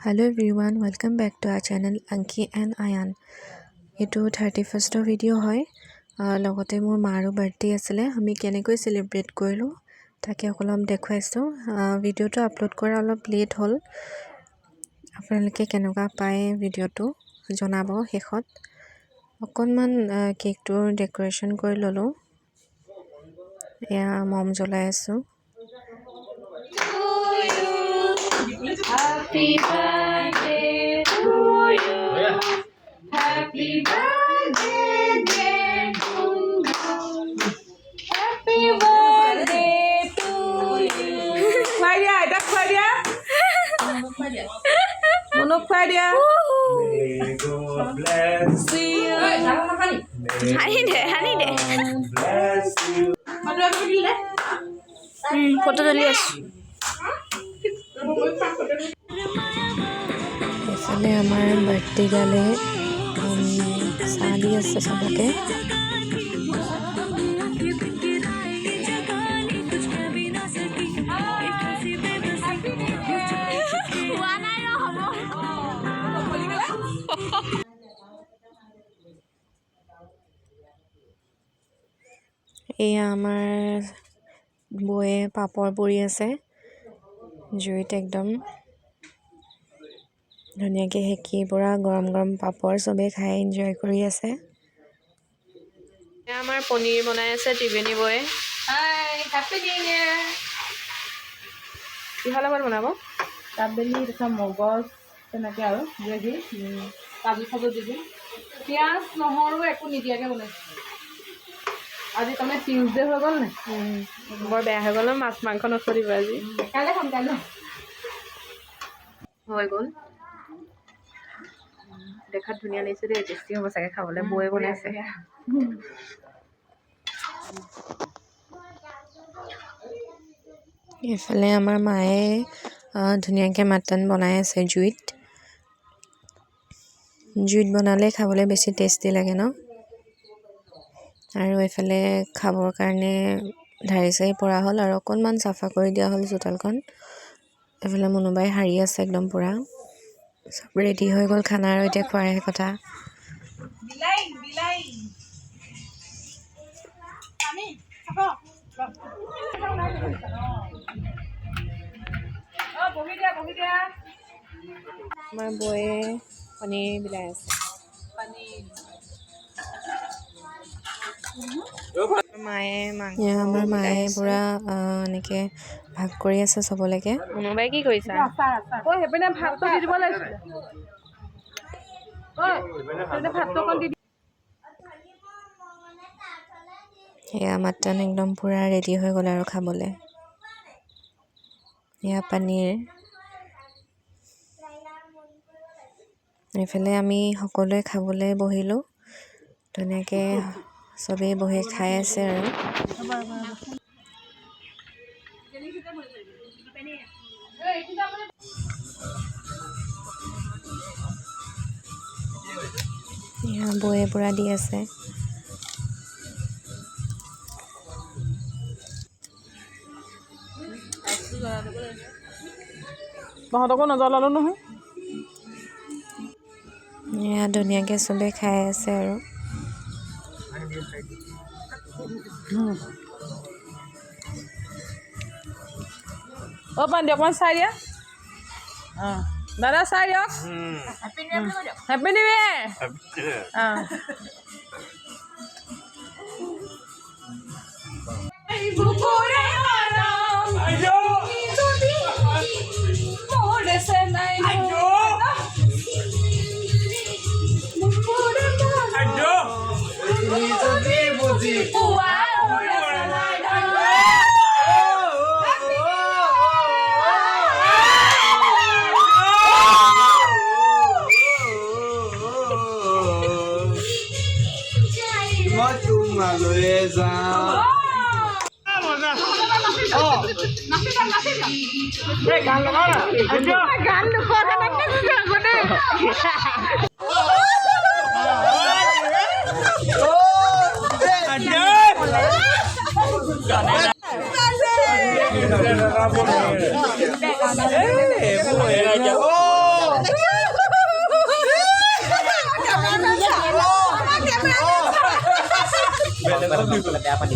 Hello everyone, welcome back to our channel Anki and Ayan. Eto 31st video hoy. Logote mor maru birthday asile. Ami kenekoi celebrate korilu. Take okolom dekhwaisu. Video to upload kora olop late hol. Apnaloke kenuka pae video to jonabo hekhot. Okonman cake to decoration kori lolo. Ya mom jolai asu. Happy birthday to you. Happy birthday, dear Gungun. Happy birthday to you. Claudia, that's Claudia. Mono Claudia. May God bless See you. Honey de. bless you. Photo dali as. এফালে আমাৰ birthday গালে চাহ দি আছে চবকে এয়া আমাৰ বয়ে পাপৰ পুৰি আছে জুইত একদম ধুনীয়াকে হেকি পৰা গৰম গৰম পাপৰ সবে খাই এনজয় কৰি আছে আমাৰ পনীৰ বনাই আছে টিবেনি বয়ে Hi, happy new year. কিহৰ লগত বনাব কাবেলি এটা মগজ তেনেকৈ আৰু গ্ৰেভি কাজু চাজু দি দিম পিঁয়াজ নহৰু একো নিদিয়াকৈ বনাইছোঁ আজি তাৰমানে টিউজডে হৈ গ'ল নে বৰ বেয়া হৈ গ'ল মাছ মাংস নচলিব আজি কাইলৈ খাম কাইলৈ হৈ গ'ল দেখাত ধুনীয়া লাগিছে দেই টেষ্টি হ'ব চাগে খাবলৈ বয়ে বনাইছে এইফালে আমাৰ মায়ে ধুনীয়াকৈ মাটন বনাই আছে জুইত বনালে খাবলৈ বেছি টেষ্টি লাগে ন আৰু এইফালে খাবৰ কাৰণে ঢাৰি চাৰি পৰা হ'ল আৰু অকণমান চাফা কৰি দিয়া হ'ল চোতালখন এইফালে মুনুবাই হাৰি আছে একদম পুৰা সব ৰেডি হৈ গ'ল খানা আৰু এতিয়া খোৱাৰহে কথা বিলাই আমি খাব বহি দিয়া আমাৰ বয়ে পনীৰ বিলাই আছে আমাৰ মায়ে পুৰা এনেকে ভাগ কৰি আছে চবলৈকে মুনুবাই কি কৰিছা ঐ সেইপিনে ভাতটো দি দিব লাগিছিলে ঐ সেইপিনে ভাতটো অকণ দি এয়া মাটন একদম পুৰা ৰেডি হৈ গ'ল আৰু খাবলৈ এয়া পনীৰ এইফালে আমি সকলোৱে খাবলৈ বহিলোঁ ধুনীয়াকৈ চবেই বহি খাই আছে আৰু এয়া বয়ে পুৰা দি আছে তহঁতকো নজ্বলালো নহয় এয়া ধুনীয়াকৈ চবেই খাই আছে আৰু পানী দিয়ক অকণমান চাই দিয়া অঁ দাদা চাই দিয়ক হেপী নিউ ইয়েৰ অঁ গান বেয়া পানী